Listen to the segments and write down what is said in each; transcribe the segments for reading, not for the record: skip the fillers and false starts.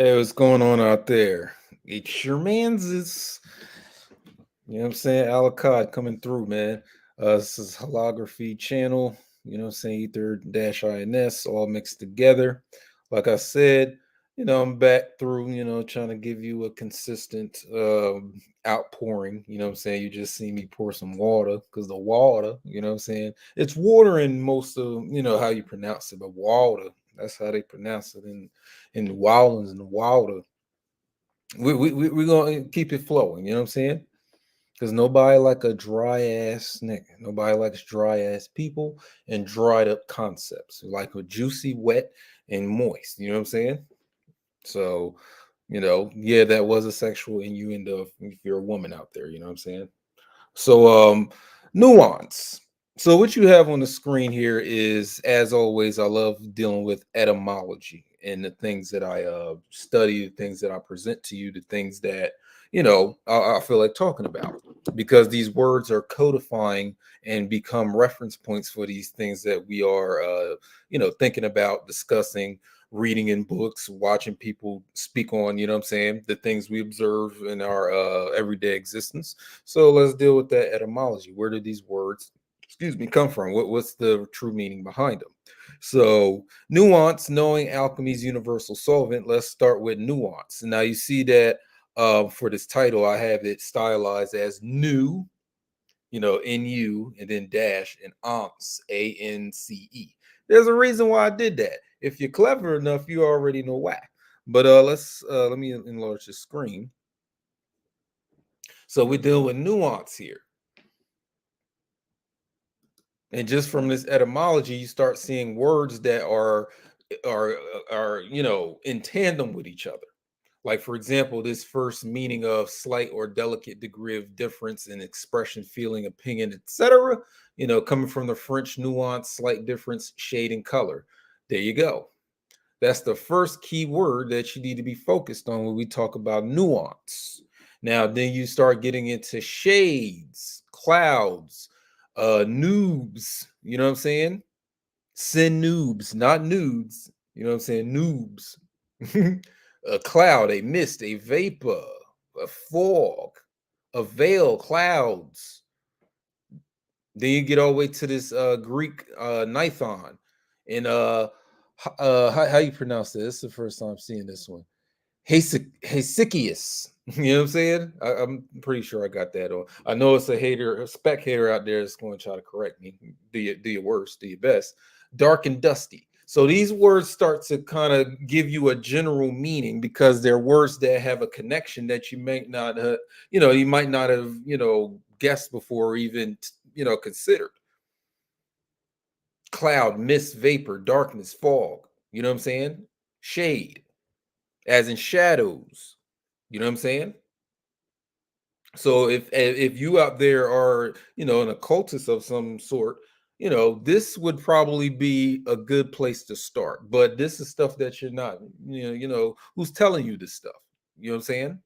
Hey, what's going on out there? It's your man's is, you know what I'm saying? Alchad coming through, man. This is Holography channel, you know what I'm saying? Ether dash INS all mixed together. Like I said, I'm back through, trying to give you a consistent outpouring. You know what I'm saying? You just see me pour some water because the water, you know what I'm saying? It's water in most of, how you pronounce it, but water. That's how they pronounce it in New Orleans and the water. We're gonna keep it flowing, you know what I'm saying? Because nobody like a dry ass nigga. Nobody likes dry ass people and dried up concepts. We like a juicy, wet, and moist. You know what I'm saying? So, yeah, that was a sexual innuendo if you're a woman out there, you know what I'm saying? So, nuance. So, what you have on the screen here is, as always, I love dealing with etymology and the things that I study, the things that I present to you, the things that I feel like talking about, because these words are codifying and become reference points for these things that we are, thinking about, discussing, reading in books, watching people speak on, you know what I'm saying, the things we observe in our everyday existence. So let's deal with that etymology. Where did these words, excuse me, come from? What's the true meaning behind them? So nuance, knowing alchemy's universal solvent. Let's start with nuance. Now you see that for this title, I have it stylized as new, NU, and then dash and ance, ANCE. There's a reason why I did that. If you're clever enough, you already know why. But let me enlarge the screen. So we're dealing with nuance here. And just from this etymology, you start seeing words that are in tandem with each other. Like, for example, this first meaning of slight or delicate degree of difference in expression, feeling, opinion, etc. Coming from the French nuance, slight difference, shade, and color. There you go. That's the first key word that you need to be focused on when we talk about nuance. Now, then you start getting into shades, clouds, noobs, you know what I'm saying? Sin noobs, not nudes, you know what I'm saying? Noobs. A cloud, a mist, a vapor, a fog, a veil, clouds. Then you get all the way to this Greek Nithon. And how you pronounce this? This is the first time I'm seeing this one. Hesychius. You know what I'm saying? I'm pretty sure I got that on. I know it's a hater, a spec hater out there that's going to try to correct me. Do your worst, do your best. Dark and dusty. So these words start to kind of give you a general meaning because they're words that have a connection that you may not, you might not have, guessed before or even, considered. Cloud, mist, vapor, darkness, fog. You know what I'm saying? Shade, as in shadows. You know what I'm saying? So if you out there are, an occultist of some sort, this would probably be a good place to start. But this is stuff that you're not, who's telling you this stuff? You know what I'm saying?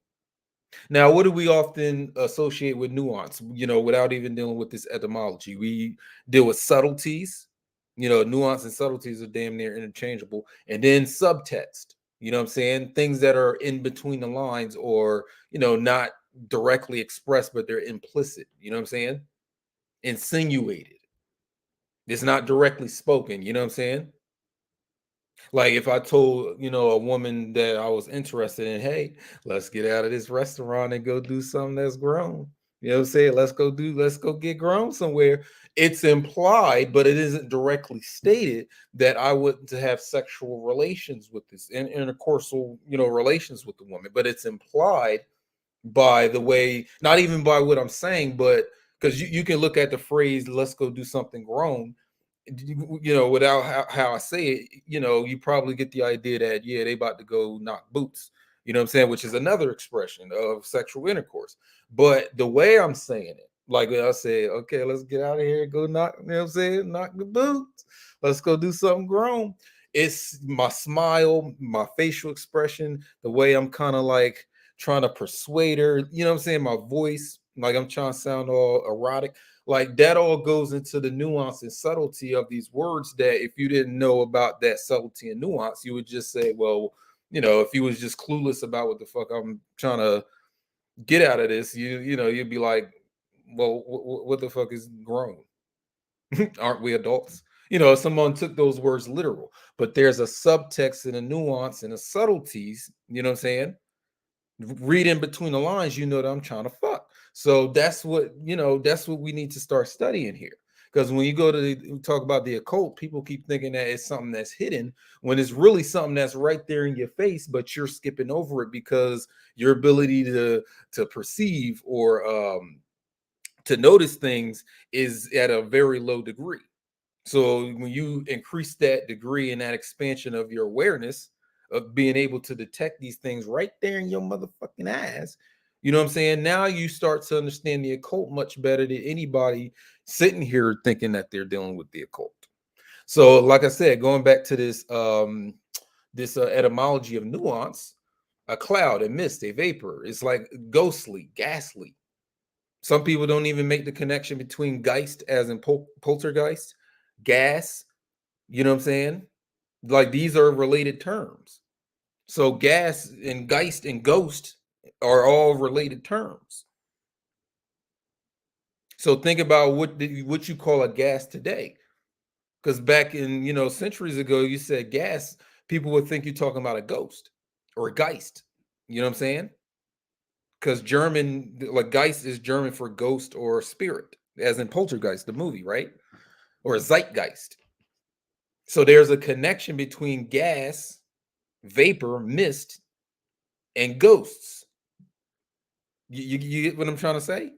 Now, what do we often associate with nuance? Without even dealing with this etymology, we deal with subtleties. Nuance and subtleties are damn near interchangeable. And then subtext. You know what I'm saying? Things that are in between the lines or, not directly expressed, but they're implicit. You know what I'm saying? Insinuated. It's not directly spoken. You know what I'm saying? Like if I told, a woman that I was interested in, hey, let's get out of this restaurant and go do something that's grown. You know what I'm saying? Let's go get grown somewhere. It's implied, but it isn't directly stated that I would to have sexual relations with this intercoursal, relations with the woman. But it's implied by the way, not even by what I'm saying, but because you can look at the phrase, let's go do something grown, without how I say it, you probably get the idea that, yeah, they about to go knock boots, you know what I'm saying, which is another expression of sexual intercourse. But the way I'm saying it, like I say, okay, let's get out of here, go knock, you know what I'm saying, knock the boots, let's go do something grown. It's my smile, my facial expression, the way I'm kind of like trying to persuade her, you know what I'm saying, my voice, like I'm trying to sound all erotic. Like that all goes into the nuance and subtlety of these words that if you didn't know about that subtlety and nuance, you would just say, well, If you was just clueless about what the fuck I'm trying to get out of this, you'd be like, well, what the fuck is grown? Aren't we adults? If someone took those words literal, but there's a subtext and a nuance and a subtleties, you know what I'm saying? Read in between the lines, that I'm trying to fuck. So that's what we need to start studying here. Because when you go to talk about the occult, people keep thinking that it's something that's hidden when it's really something that's right there in your face, but you're skipping over it because your ability to perceive or to notice things is at a very low degree. So when you increase that degree and that expansion of your awareness of being able to detect these things right there in your motherfucking eyes, you know what I'm saying? Now you start to understand the occult much better than anybody sitting here thinking that they're dealing with the occult. So, like I said, going back to this etymology of nuance, a cloud, a mist, a vapor, it's like ghostly, ghastly. Some people don't even make the connection between geist, as in poltergeist, gas. You know what I'm saying? Like these are related terms. So gas and geist and ghost are all related terms. So think about what you call a gas today. Because back in centuries ago, you said gas, people would think you're talking about a ghost or a geist. You know what I'm saying? Because German, like Geist is German for ghost or spirit, as in Poltergeist, the movie, right? Or zeitgeist. So there's a connection between gas, vapor, mist, and ghosts. You get what I'm trying to say?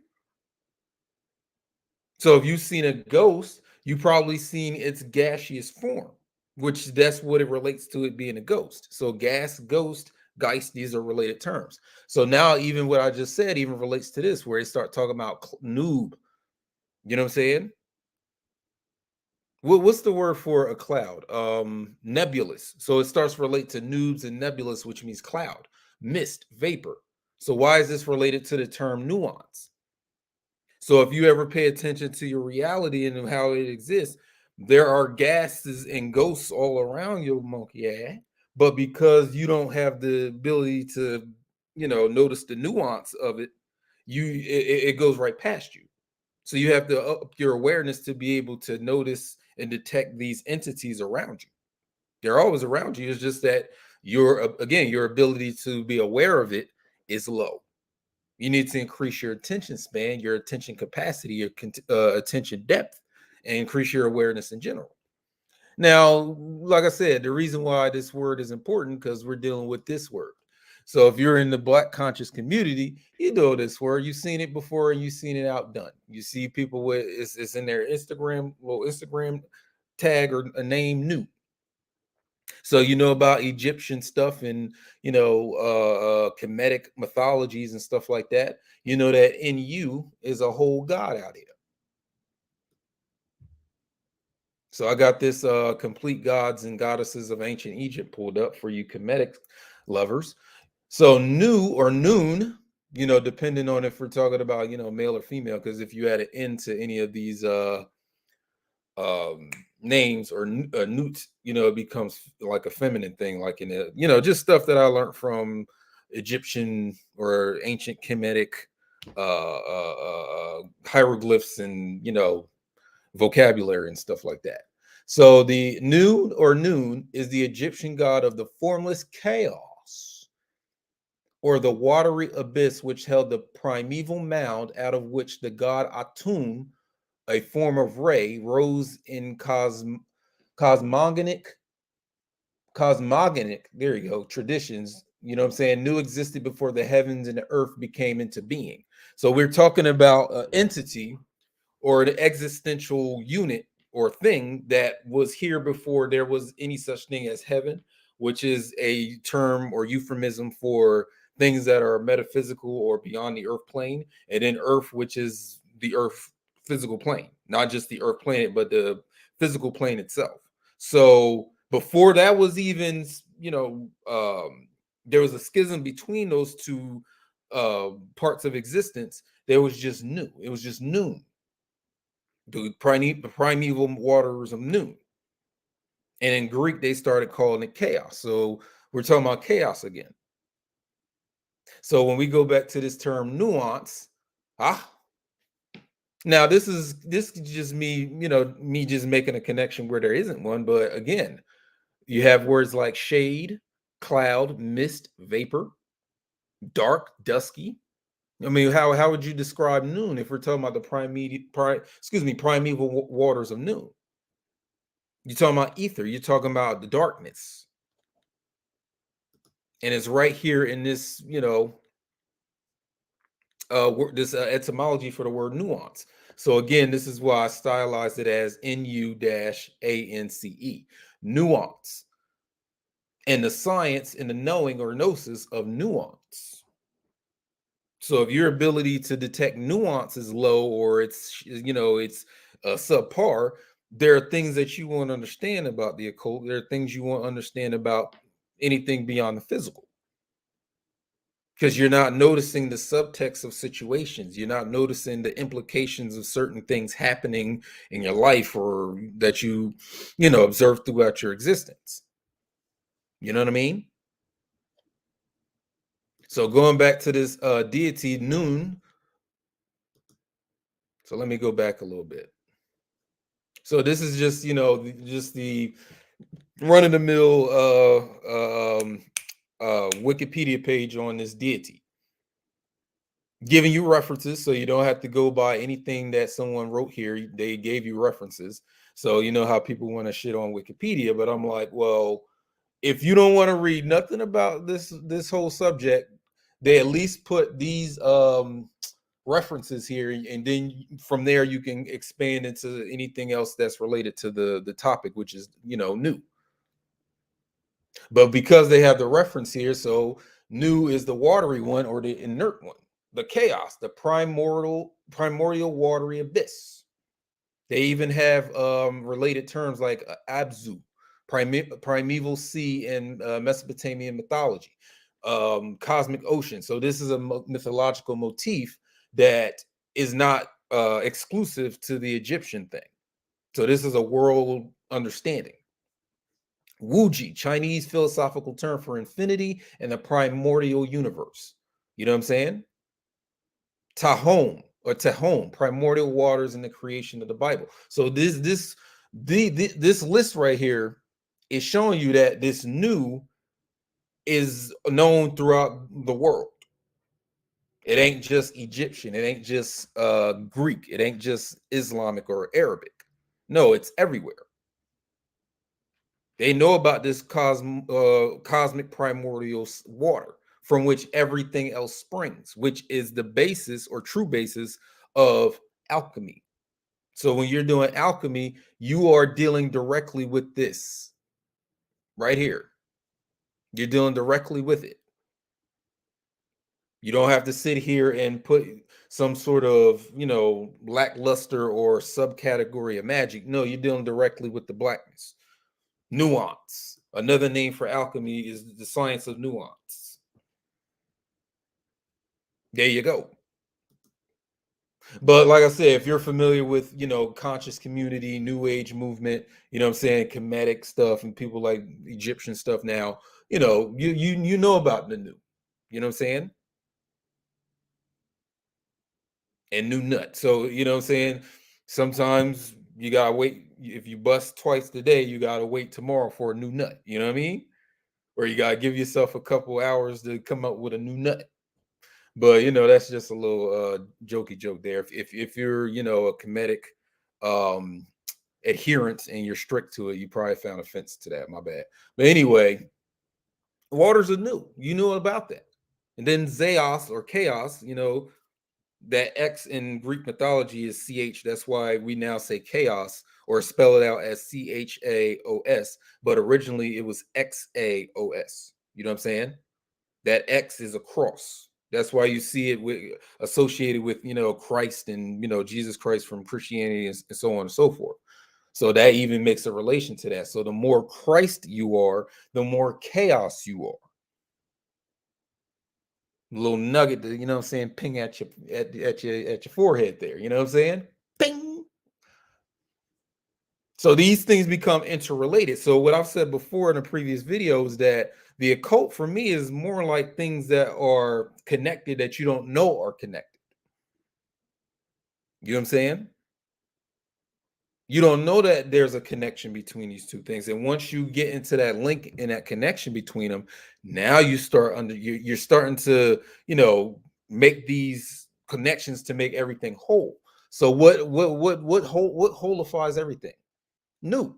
So if you've seen a ghost, you probably seen its gaseous form, which that's what it relates to it being a ghost. So gas, ghost, geist, these are related terms. So now even what I just said even relates to this, where they start talking about noob. You know what I'm saying? What's the word for a cloud? Nebulous. So it starts to relate to noobs and nebulous, which means cloud, mist, vapor. So why is this related to the term nuance? So if you ever pay attention to your reality and how it exists, there are gases and ghosts all around your monkey ass. But because you don't have the ability to, notice the nuance of it, it goes right past you. So you have to up your awareness to be able to notice and detect these entities around you. They're always around you. It's just that your ability to be aware of it is low. You need to increase your attention span, your attention capacity, your attention depth, and increase your awareness in general. Now, like I said, the reason why this word is important because we're dealing with this word. So if you're in the Black conscious community, you know this word. You've seen it before and you've seen it outdone. You see people with it's in their little Instagram tag or a name new. So you know about Egyptian stuff and Kemetic mythologies and stuff like that. You know that in you is a whole god out here. So I got this complete gods and goddesses of ancient Egypt pulled up for you Kemetic lovers. So Nu or noon, depending on if we're talking about male or female, because if you add an N to any of these names or newt, it becomes like a feminine thing, like in just stuff that I learned from Egyptian or ancient Kemetic hieroglyphs and vocabulary and stuff like that. So the Nu or noon is the Egyptian god of the formless chaos or the watery abyss which held the primeval mound out of which the god Atum, a form of ray, rose in cosmogonic, there you go, traditions. You know what I'm saying? Nu existed before the heavens and the earth became into being. So we're talking about an entity or an existential unit or thing that was here before there was any such thing as heaven, which is a term or euphemism for things that are metaphysical or beyond the earth plane, and then earth, which is the earth physical plane, not just the earth planet, but the physical plane itself. So before that was even, there was a schism between those two parts of existence. There was just Nu. It was just noon, the primeval waters of noon. And in Greek, they started calling it chaos. So We're talking about chaos again. So when we go back to this term nuance, now this is just me, me just making a connection where there isn't one. But again, you have words like shade, cloud, mist, vapor, dark, dusky. I mean, how would you describe noon if we're talking about the primeval waters of noon? You're talking about ether. You're talking about the darkness, and it's right here in this, this etymology for the word nuance. So again, this is why I stylized it as NU-ANCE, nuance, and the science and the knowing or gnosis of nuance. So if your ability to detect nuance is low, or it's subpar, there are things that you won't understand about the occult. There are things you won't understand about anything beyond the physical, because you're not noticing the subtext of situations. You're not noticing the implications of certain things happening in your life, or that observe throughout your existence. You know what I mean? So going back to this deity Noon. So let me go back a little bit. So this is just, just the run-of-the-mill Wikipedia page on this deity, giving you references, so you don't have to go by anything that someone wrote here. They gave you references. So you know how people want to shit on Wikipedia, but I'm like, well, if you don't want to read nothing about this whole subject, they at least put these references here, and then from there you can expand into anything else that's related to the topic, which is new. But because they have the reference here, so Nu is the watery one, or the inert one, the chaos, the primordial watery abyss. They even have related terms like Abzu, primeval sea in Mesopotamian mythology, cosmic ocean. So this is a mythological motif that is not exclusive to the Egyptian thing. So this is a world understanding. Wuji, Chinese philosophical term for infinity and the primordial universe. You know what I'm saying? Tahom, primordial waters in the creation of the Bible. So this list right here is showing you that this Nu is known throughout the world. It ain't just Egyptian. It ain't just Greek. It ain't just Islamic or Arabic. No, it's everywhere. They know about this cosmic primordial water from which everything else springs, which is the basis or true basis of alchemy. So when you're doing alchemy, you are dealing directly with this right here. You're dealing directly with it. You don't have to sit here and put some sort of, lackluster or subcategory of magic. No, you're dealing directly with the blackness. Nuance. Another name for alchemy is the science of nuance. There you go. But like I said, if you're familiar with, conscious community, new age movement, what I'm saying, Kemetic stuff, and people like Egyptian stuff now, you know about the new. You know what I'm saying? And new nut. So, what I'm saying? Sometimes you gotta wait. If you bust twice today, you gotta wait tomorrow for a new nut. You know what I mean? Or you gotta give yourself a couple hours to come up with a new nut. But that's just a little jokey joke there. If you're a Kemetic adherent and you're strict to it, you probably found offense to that. My bad. But anyway, waters are new. You knew about that. And then Zeos or chaos, that X in Greek mythology is CH. That's why we now say chaos or spell it out as CHAOS. But originally it was XAOS. You know what I'm saying? That X is a cross. That's why you see it associated with Christ and Jesus Christ from Christianity and so on and so forth. So that even makes a relation to that. So the more Christ you are, the more chaos you are. A little nugget to, what I'm saying, ping at your forehead there. You know what I'm saying? Ping. So these things become interrelated. So what I've said before in a previous video is that the occult for me is more like things that are connected that you don't know are connected. You know what I'm saying? You don't know that there's a connection between these two things. And once you get into that link and that connection between them, now you start you're starting to, make these connections to make everything whole. So what holifies everything? New.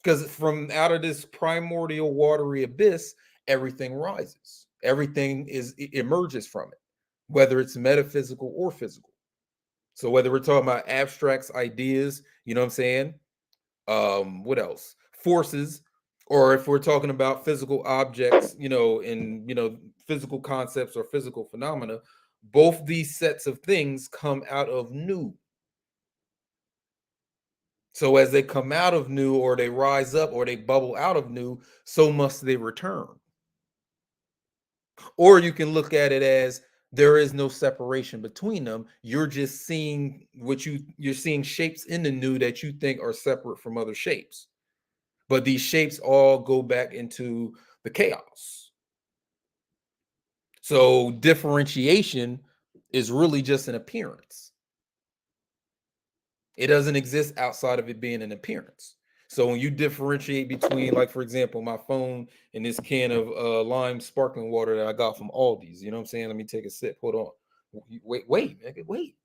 Because from out of this primordial watery abyss, everything rises. Everything emerges from it, whether it's metaphysical or physical. So whether we're talking about abstracts, ideas, you know what I'm saying? What else? Forces, or if we're talking about physical objects, physical concepts or physical phenomena, both these sets of things come out of new. So as they come out of new, or they rise up, or they bubble out of new, so must they return. Or you can look at it as there is no separation between them. You're just seeing you're seeing shapes in the new that you think are separate from other shapes. But these shapes all go back into the chaos. So differentiation is really just an appearance. It doesn't exist outside of it being an appearance. So when you differentiate between, like, for example, my phone and this can of lime sparkling water that I got from Aldi's, you know what I'm saying? Let me take a sip. Hold on. Wait, nigga, wait.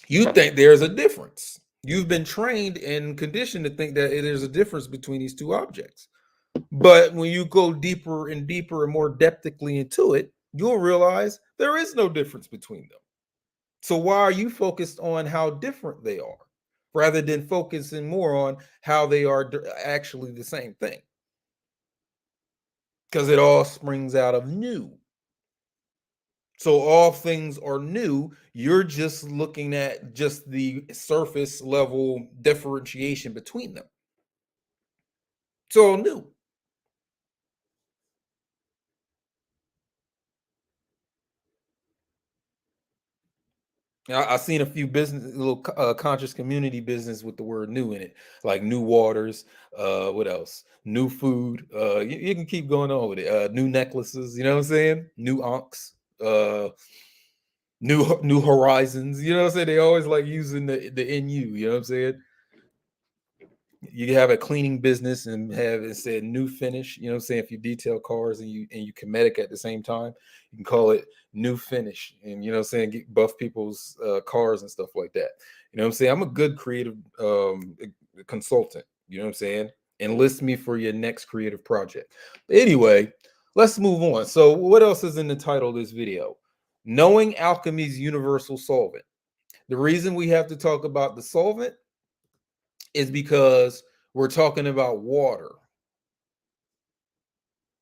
You think there's a difference. You've been trained and conditioned to think that there's a difference between these two objects. But when you go deeper and deeper and more depthically into it, you'll realize there is no difference between them. So why are you focused on how different they are rather than focusing more on how they are actually the same thing? Because it all springs out of new. So all things are new. You're just looking at just the surface level differentiation between them. It's all new. I've seen a few little conscious community business with the word new in it, like new waters. What else? New food. You can keep going on with it. New necklaces. You know what I'm saying? Nu-Ance. New horizons. You know what I'm saying? They always like using the NU. You know what I'm saying? You have a cleaning business and have it said new finish. You know what I'm saying? If you detail cars and you comedic at the same time, you can call it new finish. And you know what I'm saying? Get buff people's cars and stuff like that. You know what I'm saying? I'm a good creative consultant. You know what I'm saying? Enlist me for your next creative project. But anyway, let's move on. So what else is in the title of this video? Knowing alchemy's universal solvent. The reason we have to talk about the solvent is because we're talking about water.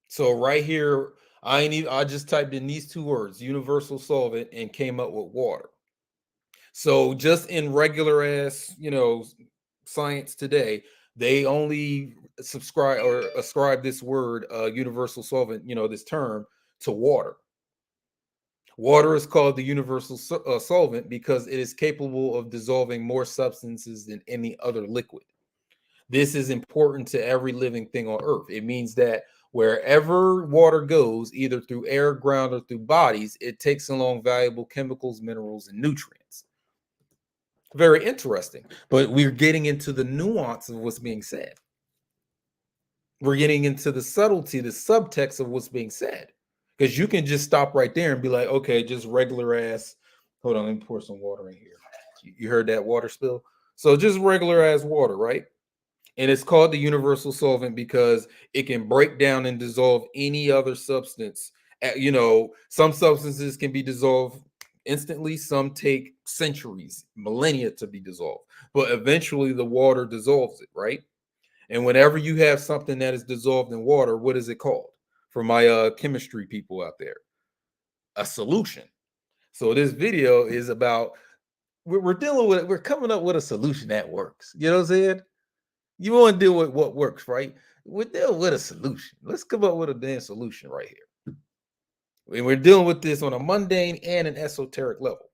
So right here, I just typed in these two words, universal solvent, and came up with water. So just in regular ass, science today, they only subscribe or ascribe this word, universal solvent, this term, to water. Water is called the universal solvent because it is capable of dissolving more substances than any other liquid. This is important to every living thing on earth. It means that wherever water goes, either through air, ground, or through bodies, it takes along valuable chemicals, minerals, and nutrients. Very interesting. But we're getting into the nuance of what's being said. We're getting into the subtlety, the subtext of what's being said. Because you can just stop right there and be like, okay, just regular ass. Hold on, let me pour some water in here. You heard that water spill? So just regular ass water, right? And it's called the universal solvent because it can break down and dissolve any other substance. Some substances can be dissolved instantly, some take centuries, millennia to be dissolved, but eventually the water dissolves it, right? And whenever you have something that is dissolved in water, what is it called? For my chemistry people out there, a solution. So this video is about we're coming up with a solution that works. You know what I'm saying? You want to deal with what works, right? We're dealing with a solution. Let's come up with a damn solution right here. And we're dealing with this on a mundane and an esoteric level.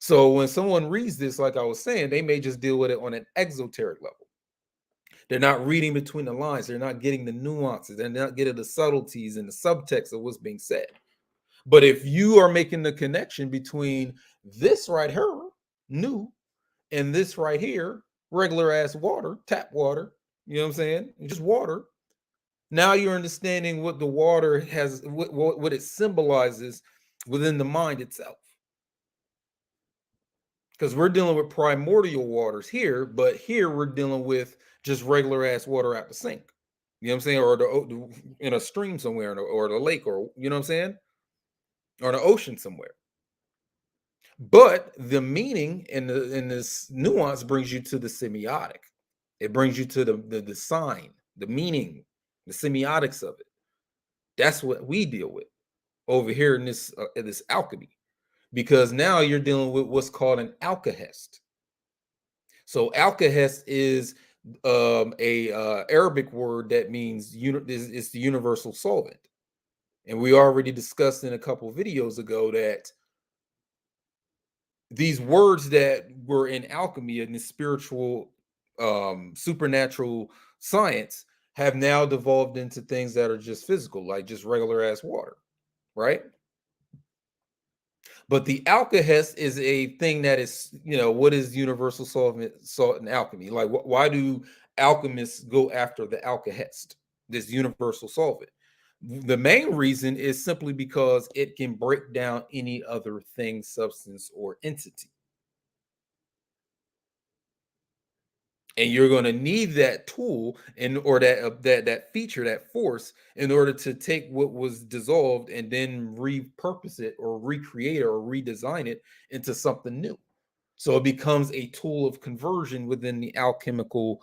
So when someone reads this, like I was saying, they may just deal with it on an exoteric level. They're not reading between the lines. They're not getting the nuances. They're not getting the subtleties and the subtext of what's being said. But if you are making the connection between this right here, new, and this right here, regular ass water, tap water, you know what I'm saying? Just water. Now you're understanding what the water has, what it symbolizes within the mind itself. Because we're dealing with primordial waters here, but here we're dealing with just regular ass water out the sink. You know what I'm saying? Or in a stream somewhere, or the lake, or you know what I'm saying? Or the ocean somewhere. But the meaning in this nuance brings you to the semiotic. It brings you to the sign, the meaning, the semiotics of it. That's what we deal with over here in this alchemy, because now you're dealing with what's called an alkahest. So alkahest is a Arabic word that means it's the universal solvent, and we already discussed in a couple of videos ago that these words that were in alchemy and the spiritual supernatural science have now devolved into things that are just physical, like just regular ass water, right? But the alkahest is a thing that is, what is universal solvent, salt, and alchemy? Like, why do alchemists go after the alkahest, this universal solvent? The main reason is simply because it can break down any other thing, substance, or entity. And you're going to need that tool or that feature, that force, in order to take what was dissolved and then repurpose it or recreate it or redesign it into something new. So it becomes a tool of conversion within the alchemical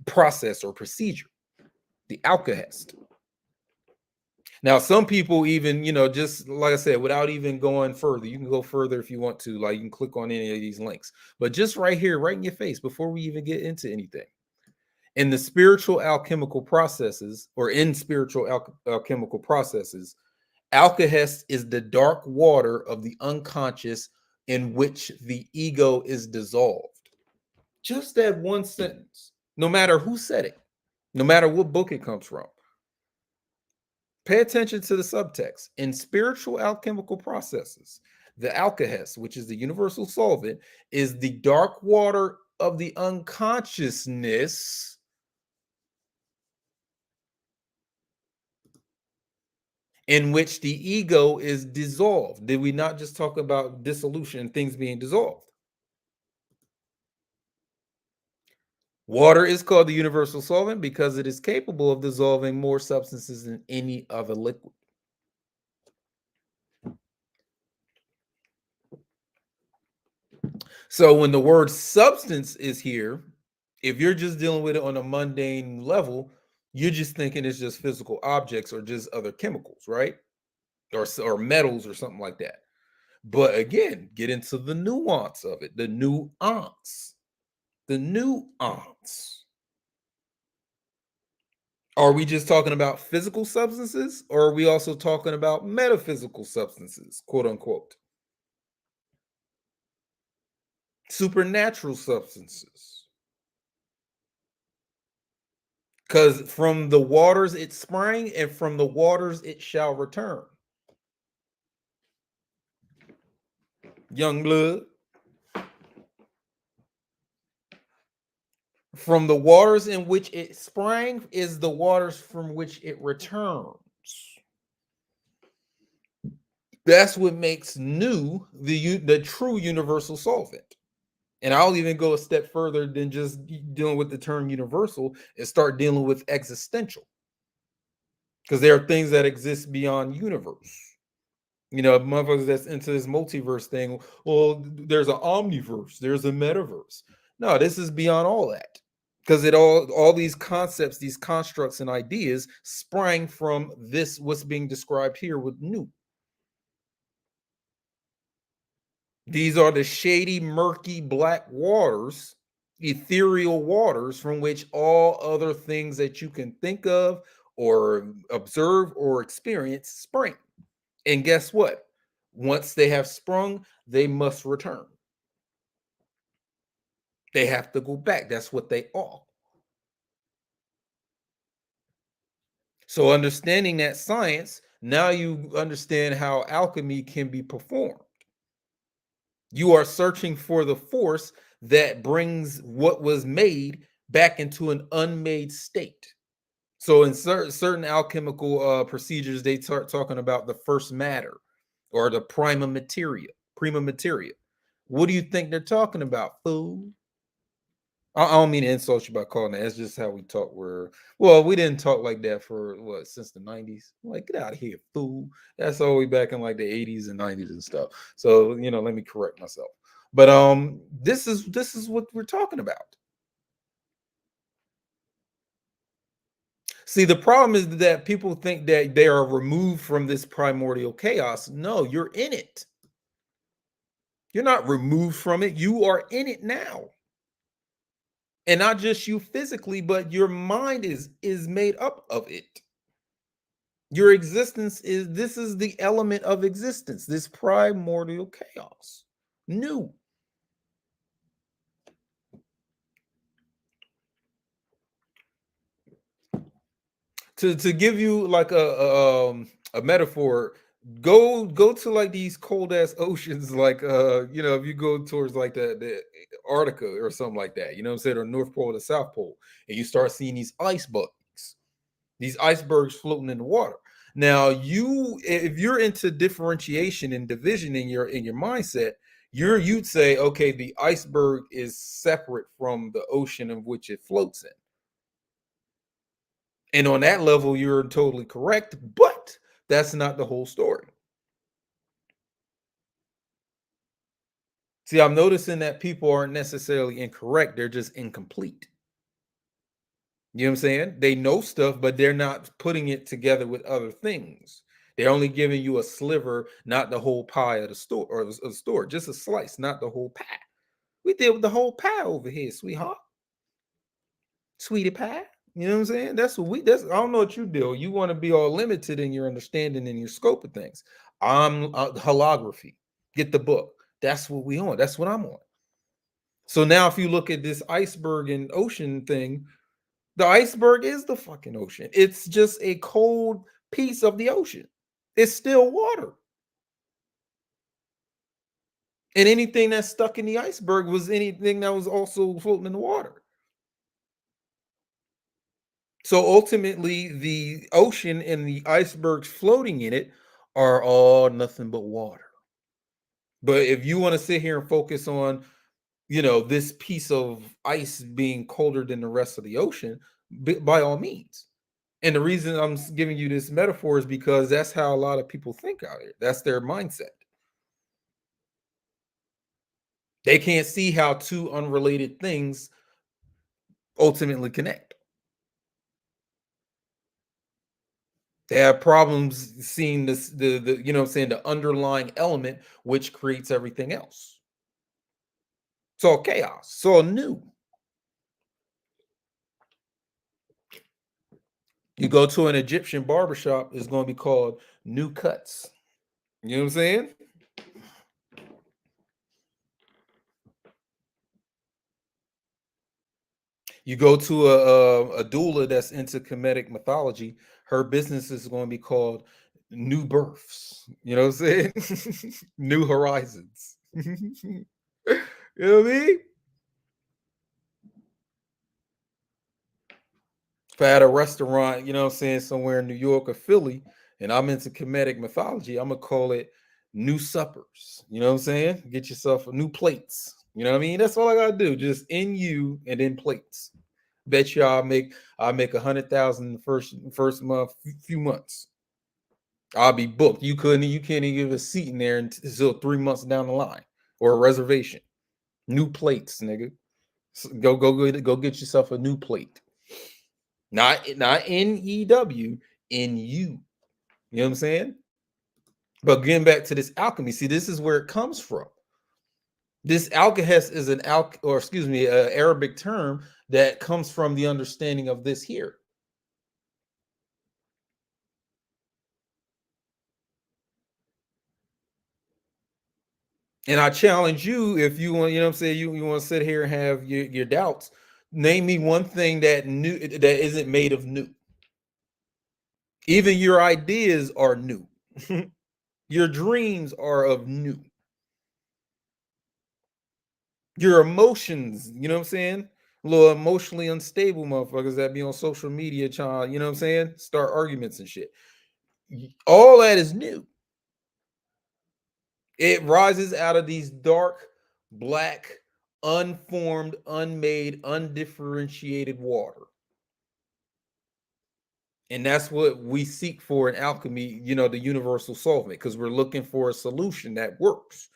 process or procedure, the alkahest. Now, some people even, just like I said, without even going further, you can go further if you want to, like you can click on any of these links, but just right here, right in your face, before we even get into anything, in the spiritual alchemical processes, or in spiritual alchemical processes, alkahest is the dark water of the unconscious in which the ego is dissolved. Just that one sentence, no matter who said it, no matter what book it comes from. Pay attention to the subtext. In spiritual alchemical processes, the alkahest, which is the universal solvent, is the dark water of the unconsciousness in which the ego is dissolved. Did we not just talk about dissolution and things being dissolved? Water is called the universal solvent because it is capable of dissolving more substances than any other liquid. So when the word substance is here, if you're just dealing with it on a mundane level, you're just thinking it's just physical objects or just other chemicals, right? Or metals or something like that. But again, get into the nuance of it, the nu-ance. The nu-ance. Are we just talking about physical substances, or are we also talking about metaphysical substances, quote unquote? Supernatural substances. Because from the waters it sprang, and from the waters it shall return. Young blood. From the waters in which it sprang is the waters from which it returns. That's what makes Nu the true universal solvent. And I'll even go a step further than just dealing with the term universal and start dealing with existential. Because there are things that exist beyond universe. Motherfuckers that's into this multiverse thing. Well, there's an omniverse, there's a metaverse. No, this is beyond all that. Because all these concepts, these constructs and ideas sprang from this, what's being described here with Nu. These are the shady, murky, black waters, ethereal waters from which all other things that you can think of or observe or experience spring. And guess what? Once they have sprung, they must return. They have to go back. That's what they are. So understanding that science, now you understand how alchemy can be performed. You are searching for the force that brings what was made back into an unmade state. So in certain alchemical procedures, they start talking about the first matter or the prima materia. Prima materia. What do you think they're talking about, fool? I don't mean to insult you by calling that. That's just how we talk. Well, we didn't talk like that for what, since the 90s. Like, get out of here, fool. That's all the way back in like the 80s and 90s and stuff. So, let me correct myself. But this is what we're talking about. See, the problem is that people think that they are removed from this primordial chaos. No, you're in it. You're not removed from it. You are in it now. And not just you physically, but your mind is made up of it. Your existence this is the element of existence, this primordial chaos. New. To give you like a metaphor, go to like these cold ass oceans, like if you go towards like the Arctica or something like that, what I'm saying, or North Pole or the South Pole, and you start seeing these ice bugs, these icebergs floating in the water. Now, if you're into differentiation and division in your mindset, you'd say, okay, the iceberg is separate from the ocean in which it floats in. And on that level, you're totally correct, but that's not the whole story. See, I'm noticing that people aren't necessarily incorrect, they're just incomplete. You know what I'm saying? They know stuff, but they're not putting it together with other things. They're only giving you a sliver, not the whole pie of the store or the store, just a slice, not the whole pie. We deal with the whole pie over here, sweetheart. Sweetie pie. You know what I'm saying? That's I don't know what you do. You want to be all limited in your understanding and your scope of things. I'm holography. Get the book. That's what we on. That's what I'm on. So now if you look at this iceberg and ocean thing, the iceberg is the fucking ocean. It's just a cold piece of the ocean. It's still water. And anything that's stuck in the iceberg was anything that was also floating in the water. So ultimately, the ocean and the icebergs floating in it are all nothing but water. But if you want to sit here and focus on, this piece of ice being colder than the rest of the ocean, by all means. And the reason I'm giving you this metaphor is because that's how a lot of people think out here. That's their mindset. They can't see how two unrelated things ultimately connect. They have problems seeing this, the the underlying element which creates everything else. It's all chaos. It's all new. You go to an Egyptian barbershop, it's going to be called New Cuts. You know what I'm saying? You go to a doula that's into Kemetic mythology, her business is going to be called New Births. You know what I'm saying? New Horizons. You know what I mean? If I had a restaurant, what I'm saying, somewhere in New York or Philly, and I'm into Kemetic mythology, I'm gonna call it New Suppers. You know what I'm saying? Get yourself a new plates. You know what I mean? That's all I gotta do. Just in you and then plates. Bet you I'll make 100,000 the first month, few months. I'll be booked. You can't even give a seat in there until 3 months down the line or a reservation. New plates, nigga. Go get yourself a new plate. Not NEW, in you. You know what I'm saying? But getting back to this alchemy, see, this is where it comes from. This alkahest is an Arabic term that comes from the understanding of this here. And I challenge you, if you want, you know what I'm saying, you want to sit here and have your doubts. Name me one thing that new that isn't made of new. Even your ideas are new. Your dreams are of new. Your emotions, you know what I'm saying? Little emotionally unstable motherfuckers that be on social media trying, you know what I'm saying? Start arguments and shit. All that is new. It rises out of these dark, black, unformed, unmade, undifferentiated water. And that's what we seek for in alchemy, the universal solvent, because we're looking for a solution that works.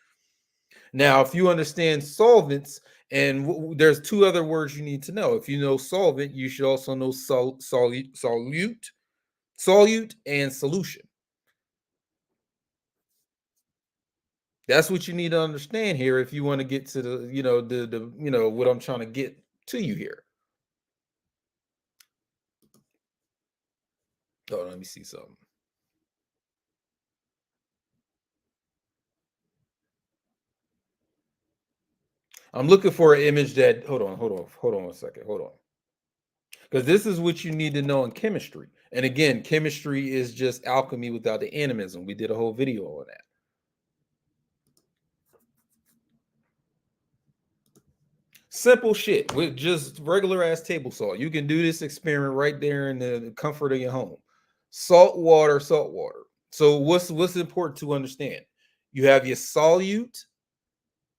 Now, if you understand solvents, and there's two other words you need to know. If you know solvent, you should also know solute, and solution. That's what you need to understand here if you want to get to the what I'm trying to get to you here. Oh, let me see something. I'm looking for an image that hold on a second. Hold on. Because this is what you need to know in chemistry. And again, chemistry is just alchemy without the animism. We did a whole video on that. Simple shit with just regular ass table salt. You can do this experiment right there in the comfort of your home. Salt water, salt water. So what's important to understand? You have your solute,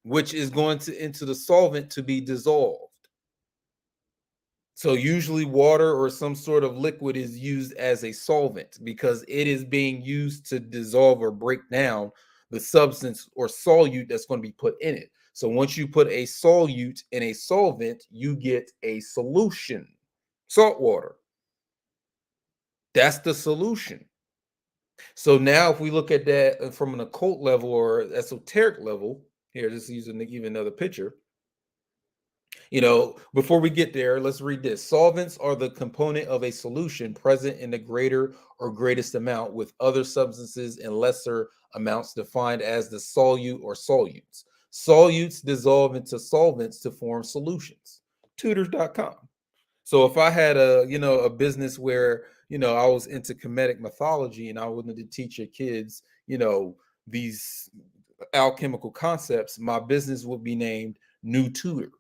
which is going to into the solvent to be dissolved. So usually water or some sort of liquid is used as a solvent because it is being used to dissolve or break down the substance or solute that's going to be put in it. So once you put a solute in a solvent, you get a solution. Salt water. That's the solution. So now if we look at that from an occult level or esoteric level, here, just using even another picture. Before we get there, let's read this. Solvents are the component of a solution present in the greater or greatest amount with other substances in lesser amounts defined as the solute or solutes. Solutes dissolve into solvents to form solutions. Tutors.com. So if I had a business where, I was into Kemetic mythology and I wanted to teach your kids, these alchemical concepts, my business would be named New Tutor.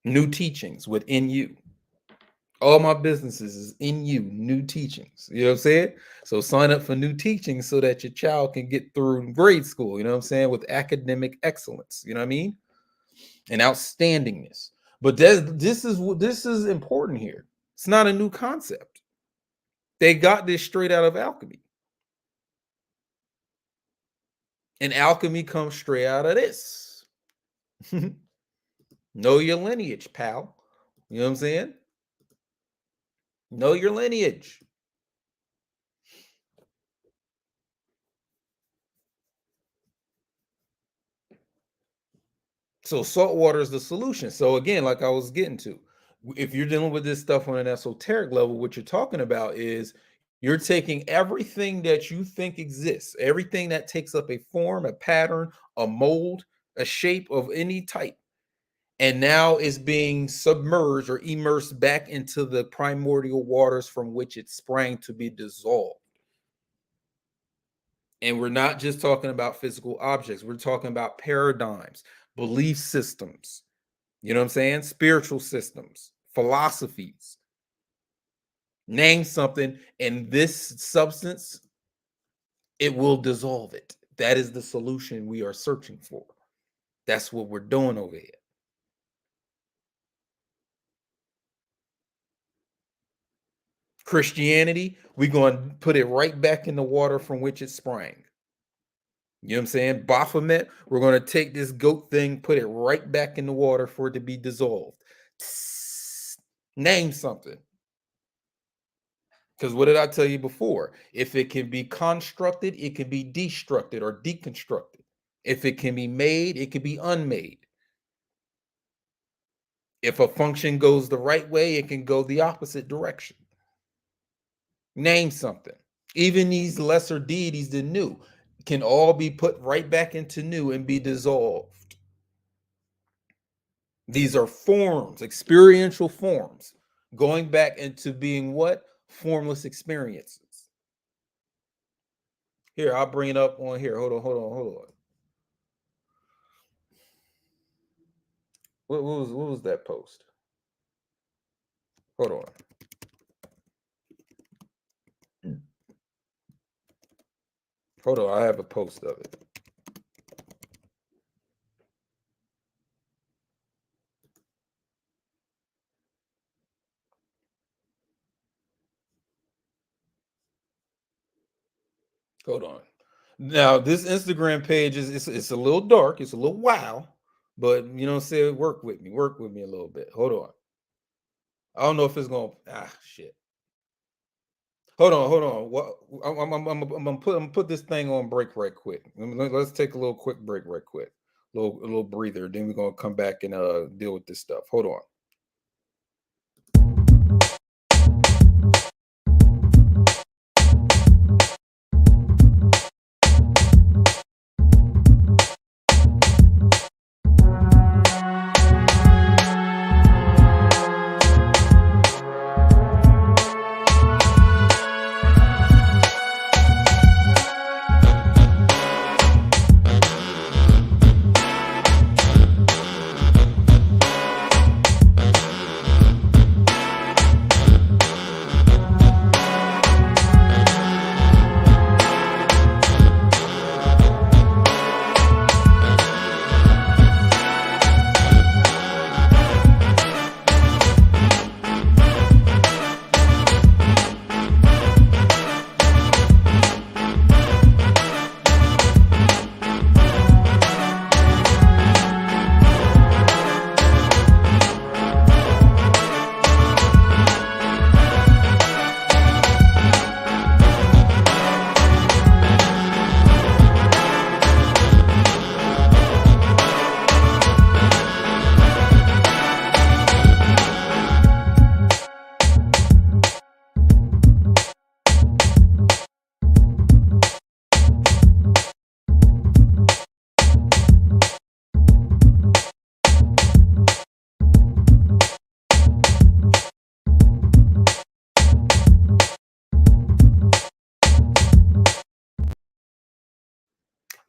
New teachings within you. All my businesses is in you, new teachings. You know what I'm saying? So sign up for new teachings so that your child can get through grade school, you know what I'm saying, with academic excellence. You know what I mean? And outstandingness. But this is important here. It's not a new concept. They got this straight out of alchemy. And alchemy comes straight out of this. Know your lineage, pal. You know what I'm saying? Know your lineage. So salt water is the solution. So again, like I was getting to, if you're dealing with this stuff on an esoteric level, what you're talking about is you're taking everything that you think exists, everything that takes up a form, a pattern, a mold, a shape of any type, and now is being submerged or immersed back into the primordial waters from which it sprang to be dissolved. And we're not just talking about physical objects, we're talking about paradigms, belief systems, you know what I'm saying? Spiritual systems, philosophies. Name something, and this substance, it will dissolve it. That is the solution we are searching for. That's what we're doing over here. Christianity, we're going to put it right back in the water from which it sprang. You know what I'm saying? Baphomet, we're going to take this goat thing, put it right back in the water for it to be dissolved. Name something. Because what did I tell you before? If it can be constructed, it can be destructed or deconstructed. If it can be made, it can be unmade. If a function goes the right way, it can go the opposite direction. Name something. Even these lesser deities, the new. can all be put right back into nu and be dissolved. These are forms, experiential forms, going back into being what? Formless experiences. Here, I'll bring it up on here. Hold on. What was that post? Hold on. Hold on, I have a post of it. Hold on. Now, this Instagram page is it's a little dark, it's a little wild, but you know, say work with me a little bit. Hold on. I don't know if it's gonna shit. Hold on. What I'm gonna put this thing on break right quick. Let's take a little quick break right quick. A little breather. Then we're gonna come back and deal with this stuff. Hold on.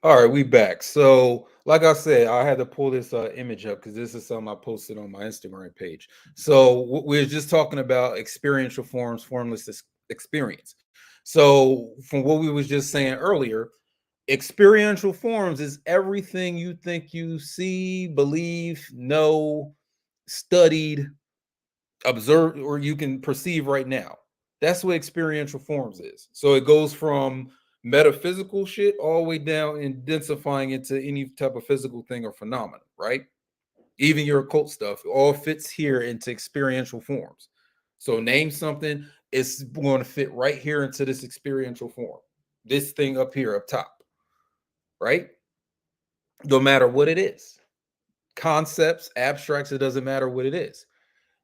All right, we back. So, like I said, I had to pull this image up because this is something I posted on my Instagram page. So, we're just talking about experiential forms, formless experience. So, from what we was just saying earlier, experiential forms is everything you think you see, believe, know, studied, observed, or you can perceive right now. That's what experiential forms is. So it goes from metaphysical shit all the way down and densifying into any type of physical thing or phenomenon, right? Even your occult stuff all fits here into experiential forms. So name something, it's going to fit right here into this experiential form. This thing up here up top, right? No matter what it is. Concepts, abstracts, it doesn't matter what it is.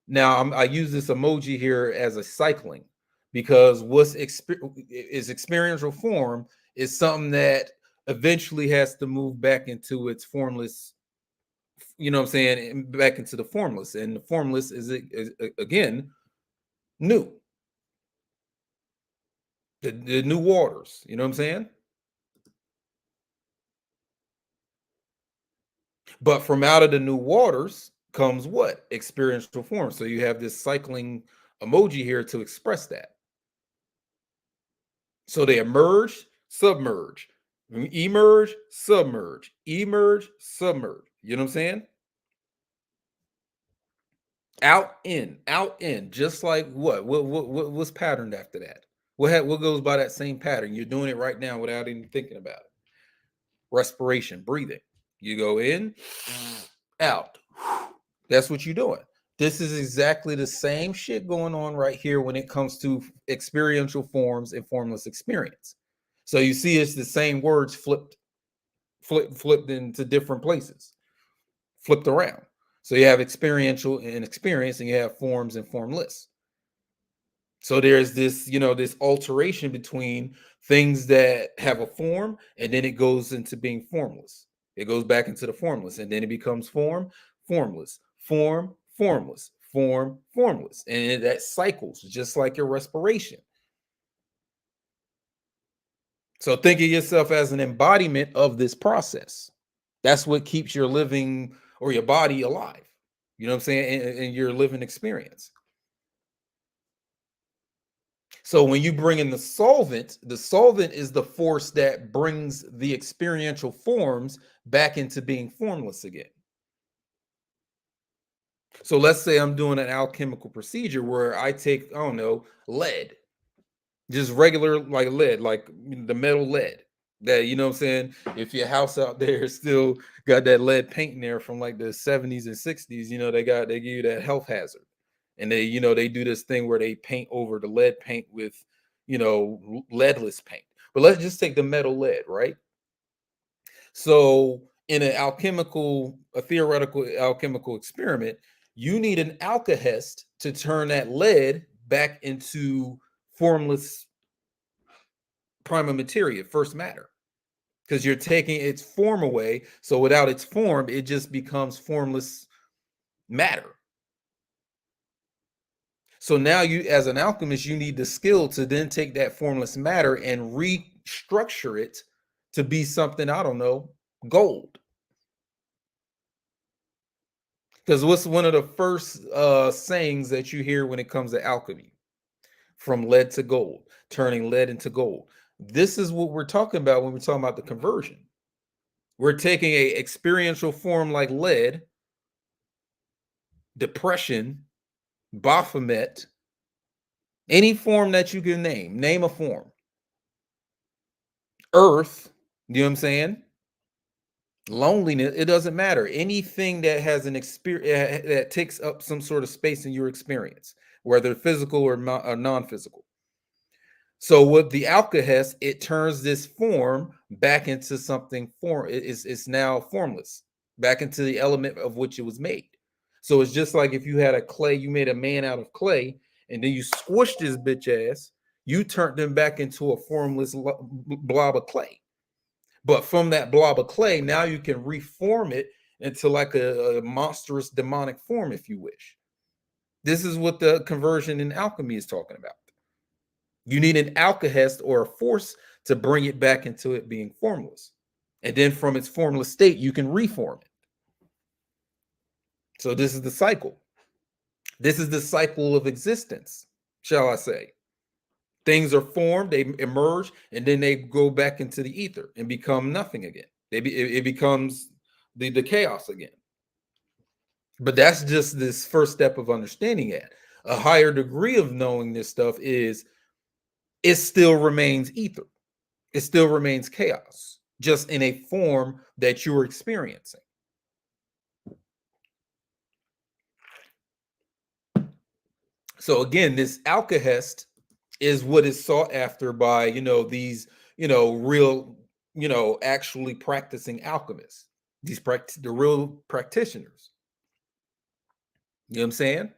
Now I use this emoji here as a cycling because is experiential form is something that eventually has to move back into its formless, you know what I'm saying, back into the formless. And the formless is again new, the new waters, you know what I'm saying? But from out of the new waters comes what? Experiential form. So you have this cycling emoji here to express that. So they emerge, submerge, emerge, submerge, emerge, submerge. You know what I'm saying? Out, in. Just like what? What's patterned after that? What goes by that same pattern? You're doing it right now without even thinking about it. Respiration, breathing. You go in, out. That's what you're doing. This is exactly the same shit going on right here when it comes to experiential forms and formless experience. So you see, it's the same words flipped into different places, flipped around. So you have experiential and experience, and you have forms and formless. So there's this, this alteration between things that have a form, and then it goes into being formless. It goes back into the formless, and then it becomes form, formless, form, formless, form, formless. And that cycles just like your respiration. So think of yourself as an embodiment of this process. That's what keeps your living or your body alive. You know what I'm saying? And your living experience. So when you bring in the solvent is the force that brings the experiential forms back into being formless again. So let's say I'm doing an alchemical procedure where I take, I don't know, lead, just regular like lead, like the metal lead. That, you know what I'm saying? If your house out there still got that lead paint in there from like the 70s and 60s, they give you that health hazard. And they do this thing where they paint over the lead paint with, leadless paint. But let's just take the metal lead, right? So in a theoretical alchemical experiment, you need an alkahest to turn that lead back into formless prima materia, first matter, because you're taking its form away. So without its form, it just becomes formless matter. So now you, as an alchemist, you need the skill to then take that formless matter and restructure it to be something, I don't know, gold. Because what's one of the first sayings that you hear when it comes to alchemy? From lead to gold, turning lead into gold. This is what we're talking about when we're talking about the conversion. We're taking a experiential form like lead, depression, Baphomet, any form that you can name a form. Earth, you know what I'm saying? Loneliness, it doesn't matter. Anything that has an experience that takes up some sort of space in your experience, whether physical or non-physical. So with the alkahest, it turns this form back into something form. It's now formless, back into the element of which it was made. So it's just like if you had a clay, you made a man out of clay, and then you squished his bitch ass, you turned him back into a formless blob of clay. But from that blob of clay, now you can reform it into like a monstrous demonic form, if you wish. This is what the conversion in alchemy is talking about. You need an alkahest or a force to bring it back into it being formless. And then from its formless state, you can reform it. So this is the cycle. This is the cycle of existence, shall I say. Things are formed, they emerge, and then they go back into the ether and become nothing again. It becomes the chaos again. But that's just this first step of understanding it. A higher degree of knowing this stuff is it still remains ether. It still remains chaos, just in a form that you're experiencing. So again, this alkahest is what is sought after by, these, real, actually practicing alchemists, the real practitioners. You know what I'm saying?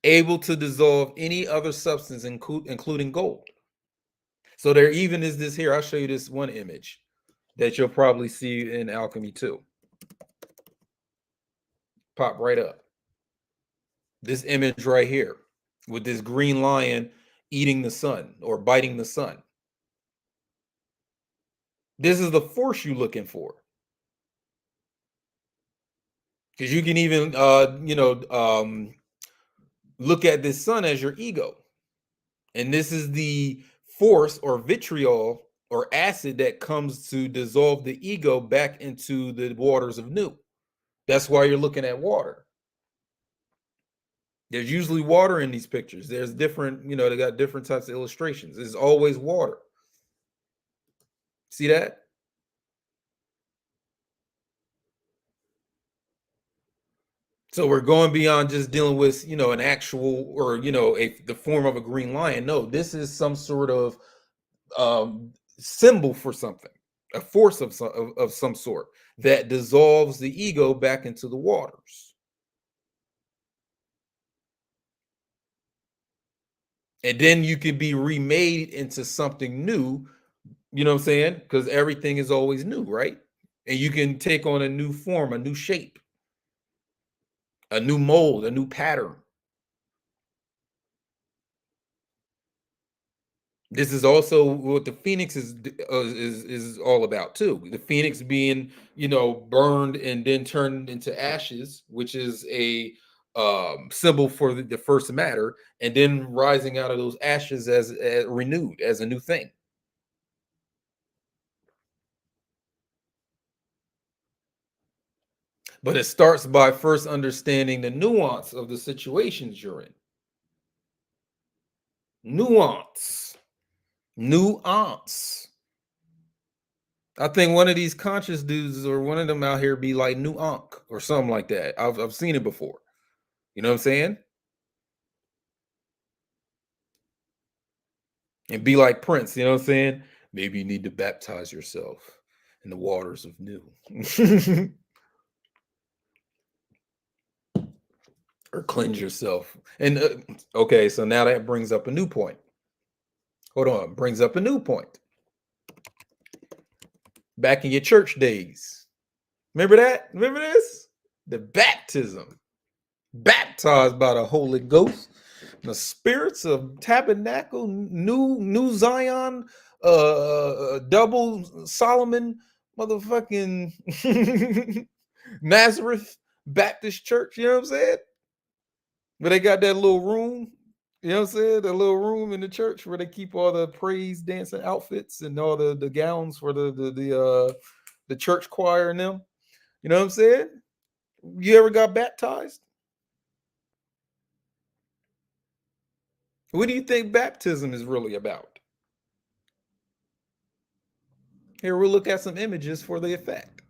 Able to dissolve any other substance, including gold. So there even is this here. I'll show you this one image that you'll probably see in alchemy too. Pop right up. This image right here with this green lion eating the sun or biting the sun. This is the force you're looking for. Because you can even, look at this sun as your ego. And this is the force or vitriol or acid that comes to dissolve the ego back into the waters of Nu. That's why you're looking at water. There's usually water in these pictures. There's different, they got different types of illustrations. There's always water. See that? So we're going beyond just dealing with, an actual or, the form of a green lion. No, this is some sort of symbol for something, a force of some sort that dissolves the ego back into the waters. And then you can be remade into something new, you know what I'm saying? Because everything is always new, right? And you can take on a new form, a new shape, a new mold, a new pattern. This is also what the phoenix is all about too. The phoenix being, burned and then turned into ashes, which is a symbol for the first matter, and then rising out of those ashes as renewed as a new thing. But it starts by first understanding the nuance of the situations you're in. Nuance. Nu-Ance. I think one of these conscious dudes or one of them out here be like Nu-Ance or something like that. I've seen it before. You know what I'm saying? And be like Prince, you know what I'm saying? Maybe you need to baptize yourself in the waters of new. Or cleanse yourself. And okay, so now that brings up a new point. Hold on, brings up a new point. Back in your church days. Remember that? Remember this? The baptism. Baptized by the Holy Ghost. The spirits of tabernacle, new Zion, double Solomon, motherfucking Nazareth Baptist Church, you know what I'm saying? But they got that little room, you know what I'm saying? The little room in the church where they keep all the praise dancing outfits and all the gowns for the church choir and them. You know what I'm saying? You ever got baptized? What do you think baptism is really about? Here we'll look at some images for the effect.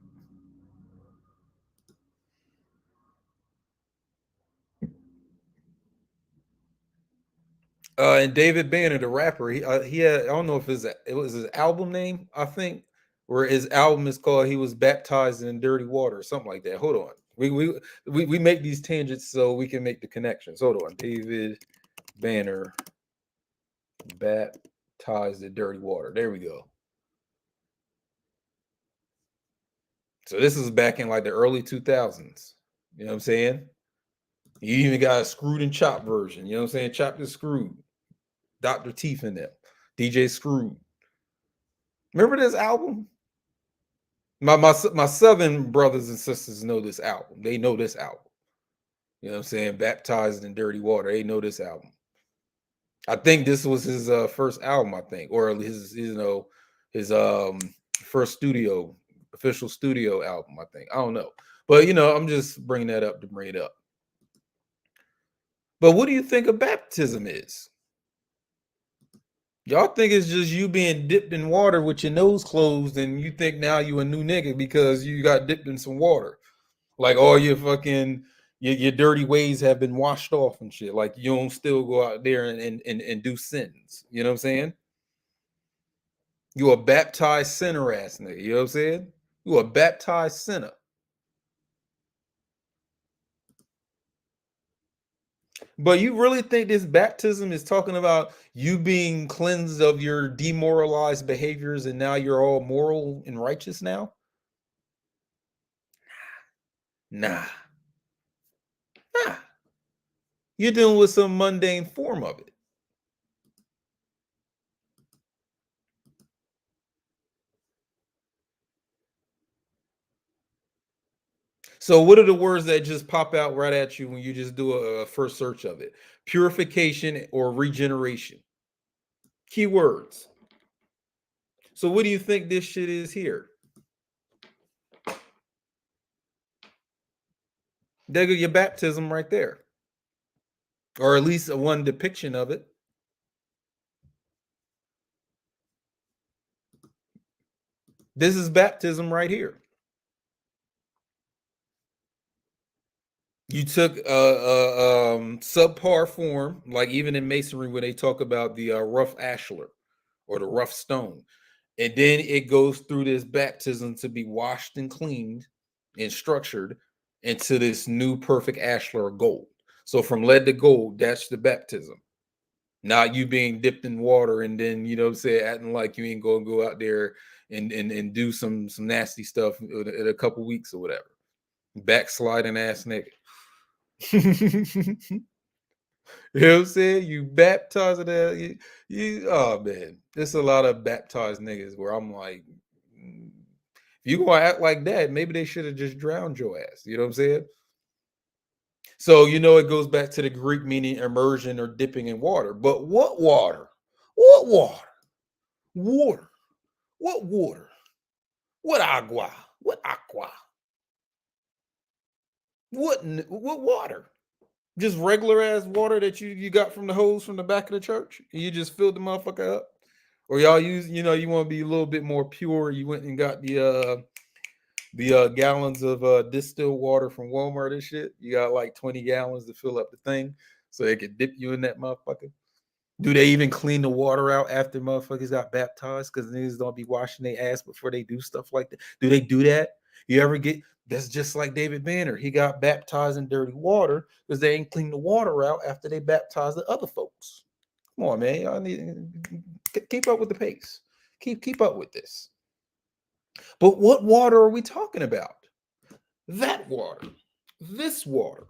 And David Banner, the rapper, he had, I don't know if it was his album name, I think, where his album is called "He Was Baptized in Dirty Water" or something like that. Hold on, we make these tangents so we can make the connections. Hold on, David Banner baptized in dirty water. There we go. So this is back in like the early 2000s. You know what I'm saying? You even got a screwed and chopped version. You know what I'm saying? Chopped and screwed. Dr. Teeth in them. DJ Screwed. Remember this album? My southern brothers and sisters know this album. They know this album. You know what I'm saying? Baptized in Dirty Water. They know this album. I think this was his first album, I think, or his first official studio album, I think. I don't know. But I'm just bringing that up to bring it up. But what do you think a baptism is? Y'all think it's just you being dipped in water with your nose closed, and you think now you a new nigga because you got dipped in some water. Like all your fucking your dirty ways have been washed off and shit. Like you don't still go out there and do sins. You know what I'm saying? You a baptized sinner ass nigga. You know what I'm saying? You a baptized sinner. But you really think this baptism is talking about you being cleansed of your demoralized behaviors and now you're all moral and righteous now? Nah. Nah. You're dealing with some mundane form of it. So, what are the words that just pop out right at you when you just do a first search of it? Purification or regeneration. Keywords. So, what do you think this shit is here? There go your baptism right there, or at least one depiction of it. This is baptism right here. You took a subpar form, like even in masonry, where they talk about the rough ashlar or the rough stone, and then it goes through this baptism to be washed and cleaned and structured into this new perfect ashlar of gold. So from lead to gold, that's the baptism. Not you being dipped in water and then, you know what I'm saying, acting like you ain't gonna go out there and do some nasty stuff in a couple weeks or whatever. Backsliding ass nigga. You know what I'm saying? You baptizing that you oh man, there's a lot of baptized niggas where I'm like, if you gonna act like that, maybe they should have just drowned your ass. You know what I'm saying? So you know it goes back to the Greek meaning immersion or dipping in water. But what water? What water? Water. What water? What agua? What aqua? What water? Just regular ass water that you got from the hose from the back of the church? And you just filled the motherfucker up? Or y'all use, you know, you want to be a little bit more pure. You went and got the gallons of distilled water from Walmart and shit. You got like 20 gallons to fill up the thing so they could dip you in that motherfucker. Do they even clean the water out after motherfuckers got baptized? Because niggas don't be washing their ass before they do stuff like that. Do they do that? You ever get that's just like David Banner. He got baptized in dirty water because they ain't clean the water out after they baptized the other folks. Come on, man. Y'all need keep up with the pace. Keep up with this. But what water are we talking about? That water. This water.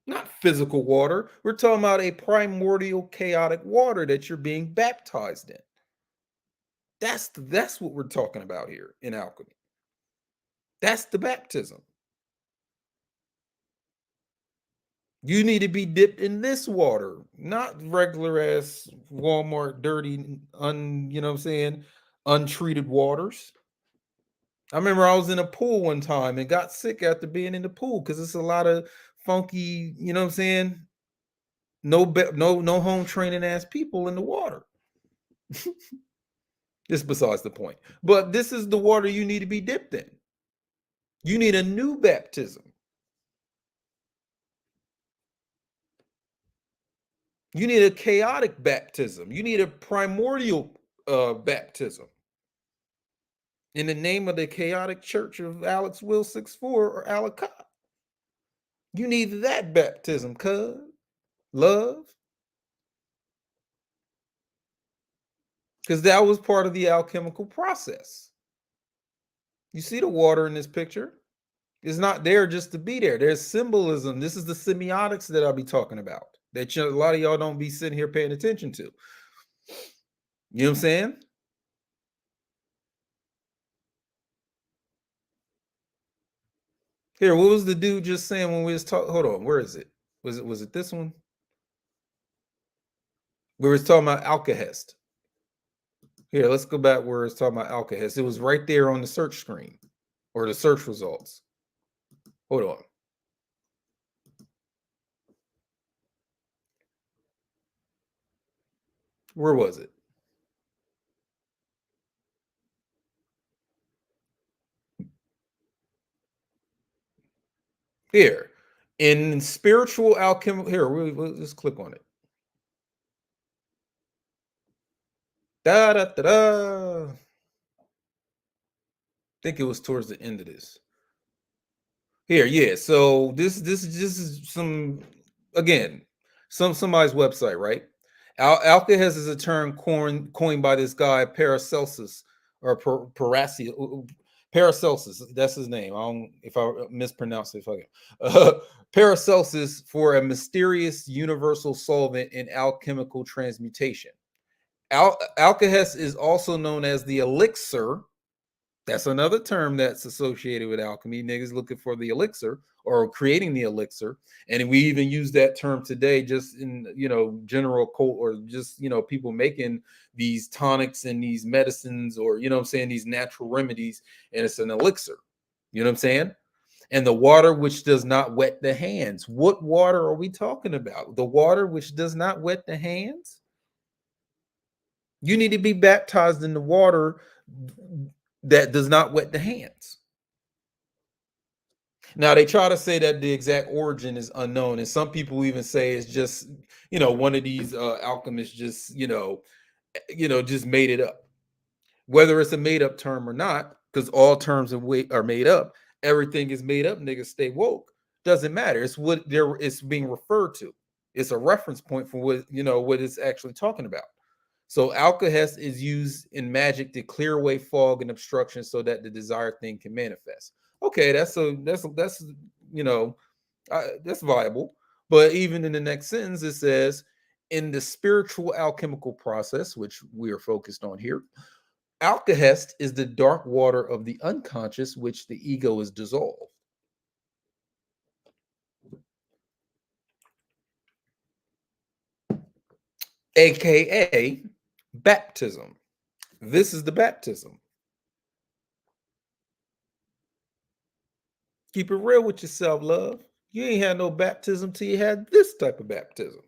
Not physical water. We're talking about a primordial chaotic water that you're being baptized in. That's what we're talking about here in alchemy. That's the baptism. You need to be dipped in this water, not regular ass Walmart dirty, you know what I'm saying, untreated waters. I remember I was in a pool one time and got sick after being in the pool because it's a lot of funky, you know what I'm saying, no home training ass people in the water. This besides the point. But this is the water you need to be dipped in. You need a new baptism. You need a chaotic baptism. You need a primordial baptism. In the name of the chaotic church of Alex Will 64 or Alchad. You need that baptism, cuz. Love. Because that was part of the alchemical process. You see the water in this picture? It's not there just to be there. There's symbolism. This is the semiotics that I'll be talking about that a lot of y'all don't be sitting here paying attention to. You know what I'm saying? Here, what was the dude just saying when we was talking? Hold on, where is it? Was it this one? We were talking about alkahest. Here, let's go back where it's talking about alkahest. It was right there on the search screen or the search results. Hold on. Where was it? Here. In spiritual alchemy, here, let's click on it. Da da da da. I think it was towards the end of this. Here, yeah. So this is some again, somebody's website, right? Alcahest is a term coined by this guy Paracelsus or Paracelsus. That's his name. I don't if I mispronounce it. If I can. Paracelsus for a mysterious universal solvent in alchemical transmutation. Alcahest is also known as the elixir. That's another term that's associated with alchemy. Niggas looking for the elixir or creating the elixir. And we even use that term today just in, general cult or just, people making these tonics and these medicines or, what I'm saying, these natural remedies. And it's an elixir. You know what I'm saying? And the water which does not wet the hands. What water are we talking about? The water which does not wet the hands? You need to be baptized in the water that does not wet the hands. Now they try to say that the exact origin is unknown, and some people even say it's just one of these alchemists just just made it up. Whether it's a made up term or not, because all terms are made up. Everything is made up. Niggas stay woke. Doesn't matter. It's what it's being referred to. It's a reference point for what what it's actually talking about. So alkahest is used in magic to clear away fog and obstruction so that the desired thing can manifest. Okay, that's you know that's viable. But even in the next sentence, it says, in the spiritual alchemical process, which we are focused on here, alkahest is the dark water of the unconscious, which the ego is dissolved, aka baptism. This is the baptism. Keep it real with yourself, love. You ain't had no baptism till you had this type of baptism.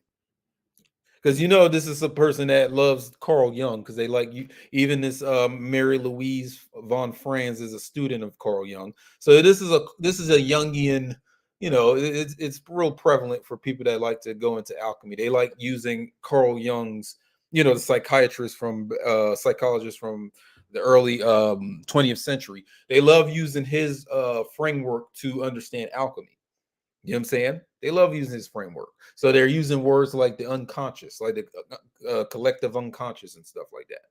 Because this is a person that loves Carl Jung, because they like you. Even this Mary Louise von Franz is a student of Carl Jung. So this is a Jungian. It's real prevalent for people that like to go into alchemy. They like using Carl Jung's, the psychologist from the early 20th century. They love using his framework to understand alchemy. You know what I'm saying? They love using his framework. So they're using words like the unconscious, like the collective unconscious and stuff like that.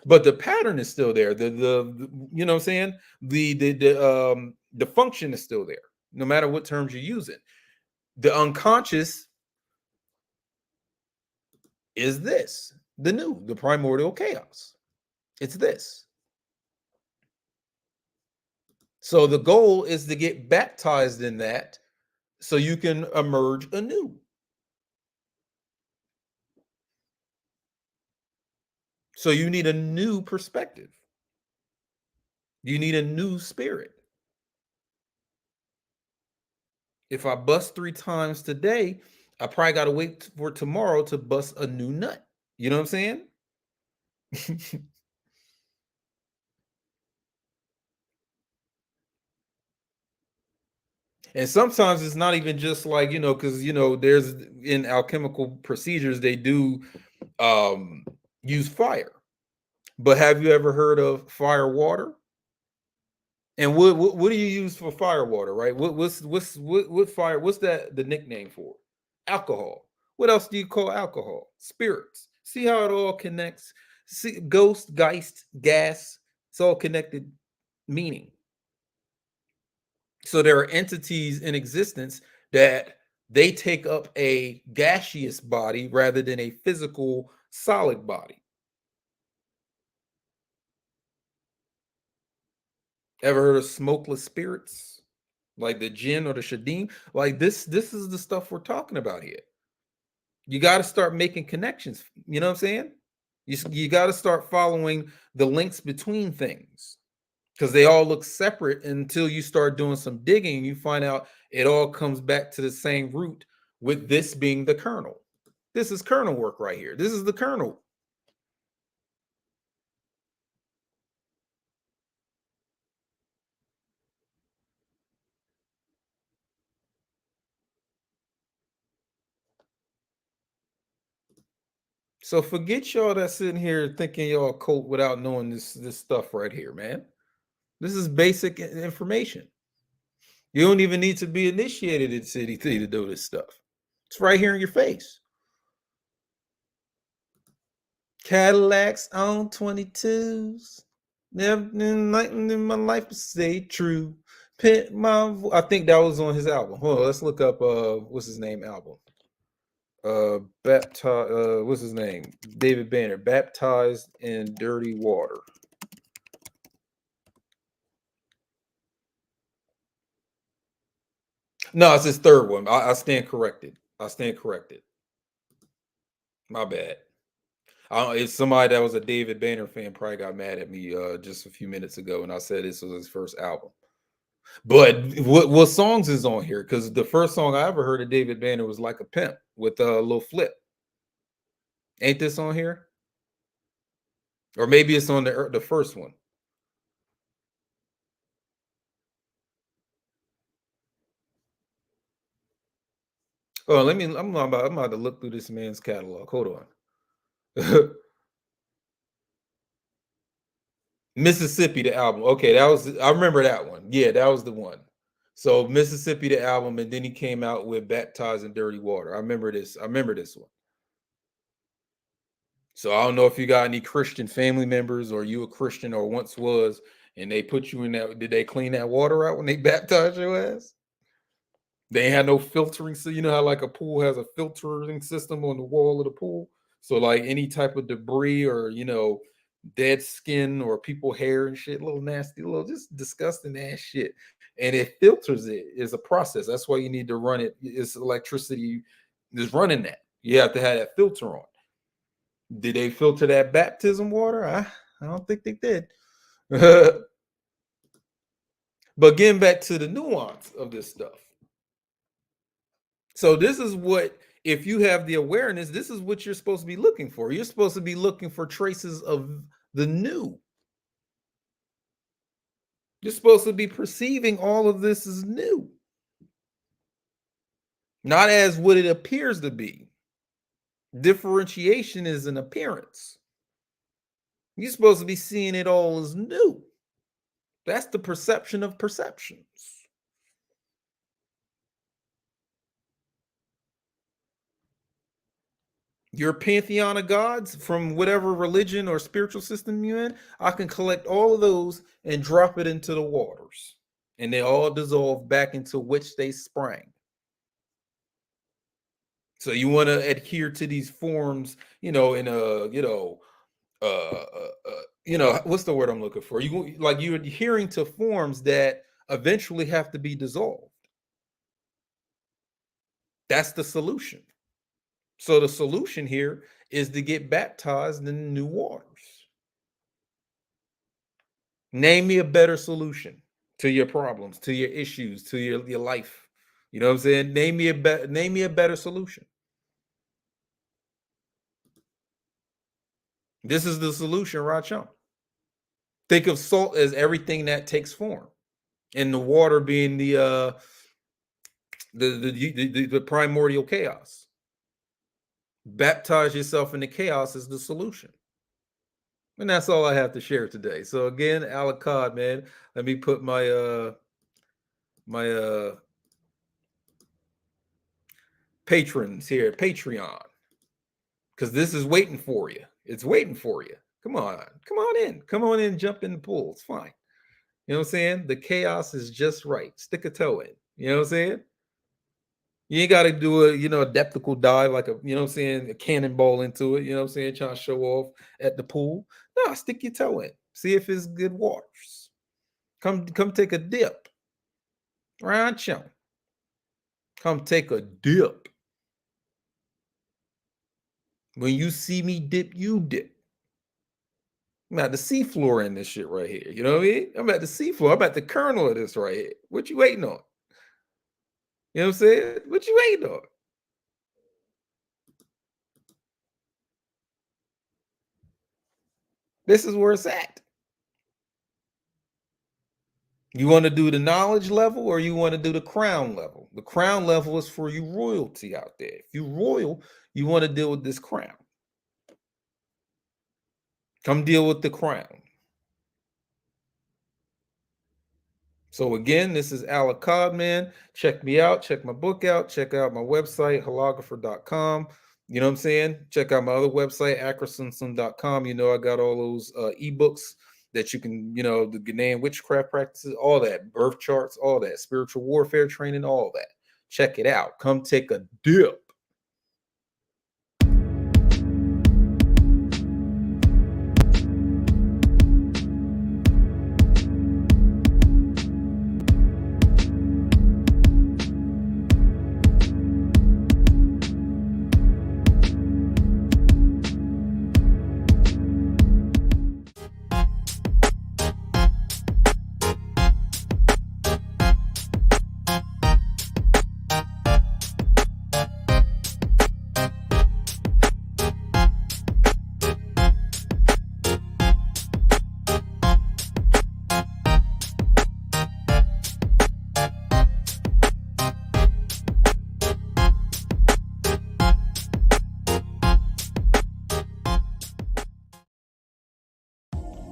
But the pattern is still there. The you know what I'm saying? The function is still there, no matter what terms you're using. The unconscious is this, the primordial chaos. It's this. So the goal is to get baptized in that so you can emerge anew. So you need a new perspective. You need a new spirit. If I bust 3 times today, I probably got to wait for tomorrow to bust a new nut. You know what I'm saying? And sometimes it's not even just like, because, there's in alchemical procedures, they do use fire. But have you ever heard of fire water? And what do you use for fire water, right? What fire? What's the nickname for? Alcohol. What else do you call alcohol? Spirits. See how it all connects? See, ghost, geist, gas. It's all connected meaning. So there are entities in existence that they take up a gaseous body rather than a physical solid body. Ever heard of smokeless spirits? Like the jinn or the shadim? Like this is the stuff we're talking about here. You got to start making connections. You know what I'm saying? You got to start following the links between things, because they all look separate until you start doing some digging. You find out it all comes back to the same root, with this being the kernel. This is kernel work right here. This is the kernel. So forget y'all that's sitting here thinking y'all occult without knowing this stuff right here, man. This is basic information. You don't even need to be initiated in CDT to do this stuff. It's right here in your face. Cadillacs on 22s. Never nothing in my life stayed true. I think that was on his album. Hold on, let's look up what's his name album. Baptized what's his name? David Banner, Baptized in Dirty Water. No, it's his third one. I stand corrected. I stand corrected. My bad. It's somebody that was a David Banner fan probably got mad at me just a few minutes ago, and I said this was his first album. But what songs is on here? Because the first song I ever heard of David Banner was Like a Pimp with a little flip. Ain't this on here? Or maybe it's on the first one. Oh, I'm about to look through this man's catalog. Hold on. Mississippi, the album. Okay, I remember that one. Yeah, that was the one. So Mississippi, the album, and then he came out with Baptized in Dirty Water. I remember this one. So I don't know if you got any Christian family members or you a Christian or once was, and they put you in that. Did they clean that water out when they baptized your ass? They had no filtering. So you know how like a pool has a filtering system on the wall of the pool. So like any type of debris or dead skin or people hair and shit, little nasty, little just disgusting ass shit. And it filters it. It's a process. That's why you need to run it. It's electricity is running that. You have to have that filter on. Did they filter that baptism water? I don't think they did. But getting back to the nuance of this stuff. So this is what, if you have the awareness, this is what you're supposed to be looking for. You're supposed to be looking for traces of the new. You're supposed to be perceiving all of this as new, not as what it appears to be. Differentiation is an appearance. You're supposed to be seeing it all as new. That's the perception of perceptions. Your pantheon of gods from whatever religion or spiritual system you're in, I can collect all of those and drop it into the waters. And they all dissolve back into which they sprang. So you want to adhere to these forms, in a, what's the word I'm looking for? You're adhering to forms that eventually have to be dissolved. That's the solution. So the solution here is to get baptized in new waters. Name me a better solution to your problems, to your issues, to your life. You know what I'm saying? Name me a better solution. This is the solution, Racham. Think of salt as everything that takes form, and the water being the primordial chaos. Baptize yourself in the chaos is the solution. And that's all I have to share today. So again, Achad, man, let me put my patrons here, Patreon, because this is waiting for you. It's waiting for you. Come on in, jump in the pool. It's fine. You know what I'm saying? The chaos is just right. Stick a toe in. You know what I'm saying? You ain't got to do a depthical dive like a cannonball into it. You know what I'm saying? Trying to show off at the pool. No, stick your toe in. See if it's good waters. Come take a dip. Right, chum. Come take a dip. When you see me dip, you dip. I'm at the seafloor in this shit right here. You know what I mean? I'm at the seafloor. I'm at the kernel of this right here. What you waiting on? You know what I'm saying? What you waiting on? This is where it's at. You want to do the knowledge level or you want to do the crown level? The crown level is for you royalty out there. If you royal, you want to deal with this crown. Come deal with the crown. So again, this is Achad, man. Check me out. Check my book out. Check out my website, holographer.com. You know what I'm saying? Check out my other website, ackerson.com. I got all those ebooks that you can, the Ghanaian witchcraft practices, all that, birth charts, all that, spiritual warfare training, all that. Check it out. Come take a dip.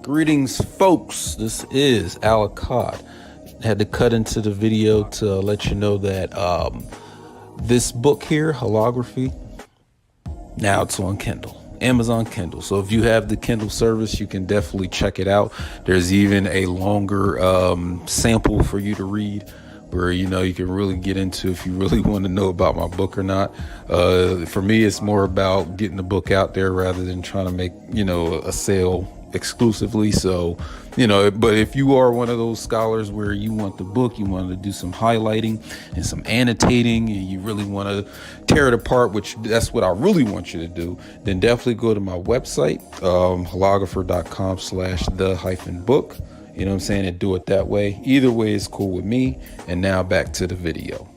Greetings, folks. This is Achad. had to cut into the video to let you know that this book here, Wholography, now it's on Kindle, Amazon Kindle. So if you have the Kindle service, you can definitely check it out. There's even a longer sample for you to read, where you can really get into if you really want to know about my book or not. For me, it's more about getting the book out there rather than trying to make a sale exclusively. So but if you are one of those scholars where you want the book, you want to do some highlighting and some annotating, and you really want to tear it apart, which that's what I really want you to do, then definitely go to my website, holographer.com/the-book. And do it that way. Either way is cool with me. And now back to the video.